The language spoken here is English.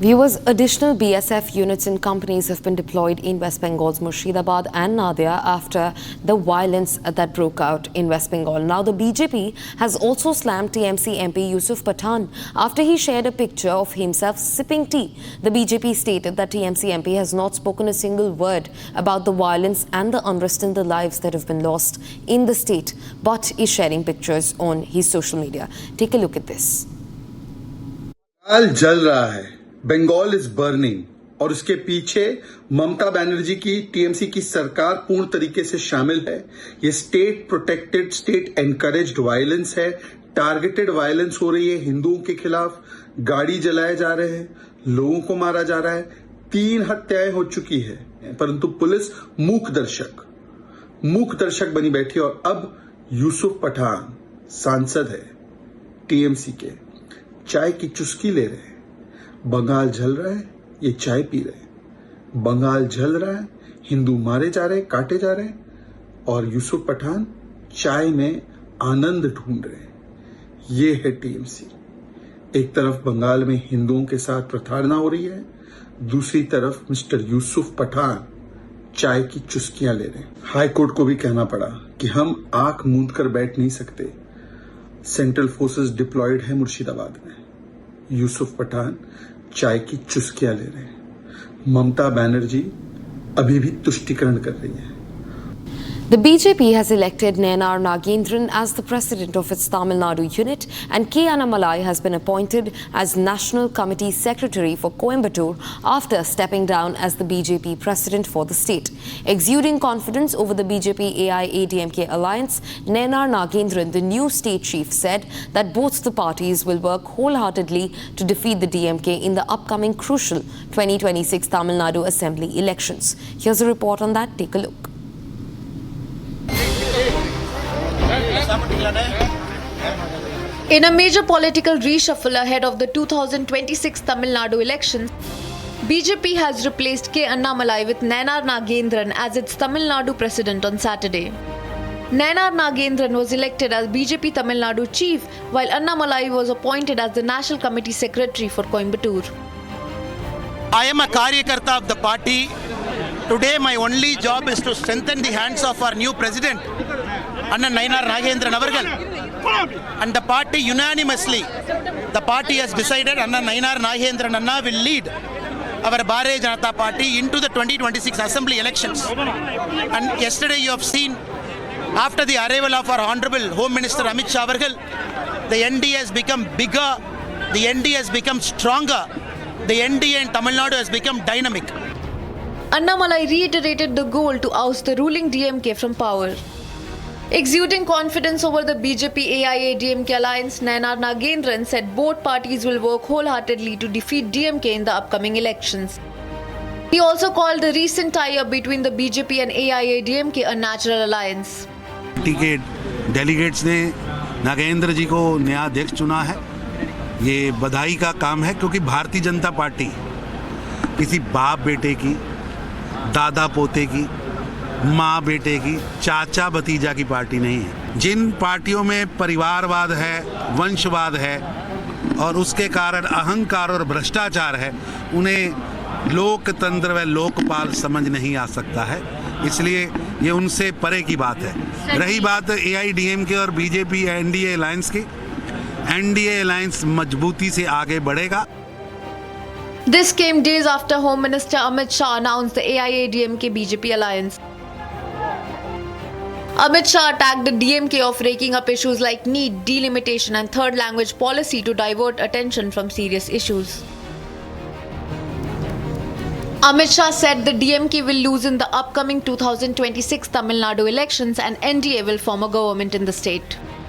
Viewers, additional BSF units and companies have been deployed in West Bengal's Murshidabad and Nadia after the violence that broke out in West Bengal. Now, the BJP has also slammed TMC MP Yusuf Pathan after he shared a picture of himself sipping tea. The BJP stated that TMC MP has not spoken a single word about the violence and the unrest in the lives that have been lost in the state, but is sharing pictures on his social media. Take a look at this. Bengal जल रहा है, Bengal is burning और उसके पीछे ममता बनर्जी की TMC की सरकार पूर्ण तरीके से शामिल है। ये state protected, state encouraged violence है, टारगेटेड वायलेंस हो रही है हिंदुओं के खिलाफ, गाड़ी जलाए जा रहे हैं, लोगों को मारा जा रहा है, 3 हत्याएं हो चुकी है, परंतु पुलिस मूक दर्शक बनी बैठी। और अब यूसुफ पठान सांसद है टीएमसी के, चाय की चुस्की ले रहे हैं। बंगाल जल रहा है, ये चाय पी रहे हैं। बंगाल जल रहा है, हिंदू मारे जा रहे हैं, काटे जा रहे हैं, और यूसुफ पठान चाय में आनंद ढूंढ रहे हैं। ये है टीएमसी। एक तरफ बंगाल में हिंदुओं के साथ प्रताड़ना हो रही है, दूसरी तरफ मिस्टर यूसुफ पठान चाय की चुस्कियां ले रहे हैं। हाई कोर्ट को भी कहना पड़ा कि हम आंख मूंद कर बैठ नहीं सकते। सेंट्रल फोर्सेस डिप्लॉयड है मुर्शिदाबाद में। यूसुफ पठान चाय की चुस्कियां ले रहे हैं। ममता बनर्जी अभी भी तुष्टीकरण कर रही है। The BJP has elected Nayanar Nagendran as the president of its Tamil Nadu unit, and K. Annamalai has been appointed as National Committee Secretary for Coimbatore after stepping down as the BJP president for the state. Exuding confidence over the BJP AIADMK alliance, Nayanar Nagendran, the new state chief, said that both the parties will work wholeheartedly to defeat the DMK in the upcoming crucial 2026 Tamil Nadu Assembly elections. Here's a report on that. Take a look. In a major political reshuffle ahead of the 2026 Tamil Nadu elections, BJP has replaced K. Annamalai with Nayanar Nagendran as its Tamil Nadu president on Saturday. Nayanar Nagendran was elected as BJP Tamil Nadu chief, while Annamalai was appointed as the National Committee Secretary for Coimbatore. I am a Karyakarta of the party. Today my only job is to strengthen the hands of our new president, Anna Nayanar Nagendran Avargal. And the party unanimously, the party has decided Anna Nayanar Nagendran Anna will lead our Bharatiya Janata Party into the 2026 Assembly elections. And yesterday you have seen, after the arrival of our Honorable Home Minister Amit Shah Avargal, the NDA has become bigger, the NDA has become stronger, the NDA in Tamil Nadu has become dynamic. Annamalai reiterated the goal to oust the ruling DMK from power. Exuding confidence over the BJP AIADMK alliance, Nayanar Nagendran said both parties will work wholeheartedly to defeat DMK in the upcoming elections. He also called the recent tie-up between the BJP and AIADMK a natural alliance. Party के delegates ने नागेंद्र जी को नया अध्यक्ष चुना है। ये बधाई का काम है, क्योंकि भारतीय जनता पार्टी किसी बाप बेटे की, दादा पोते की, माँ बेटे की, चाचा भतीजा की पार्टी नहीं है। जिन पार्टियों में परिवारवाद है, वंशवाद है और उसके कारण अहंकार और भ्रष्टाचार है, उन्हें लोकतंत्र व लोकपाल समझ नहीं आ सकता है। इसलिए ये उनसे परे की बात है। रही बात AIADMK और BJP NDA अलायंस की, NDA अलायंस मजबूती से आगे बढ़ेगा। This came days after Home Minister Amit Shah announced the AIADMK BJP alliance. Amit Shah attacked the DMK of raking up issues like NEET, delimitation and third language policy to divert attention from serious issues. Amit Shah said the DMK will lose in the upcoming 2026 Tamil Nadu elections and NDA will form a government in the state.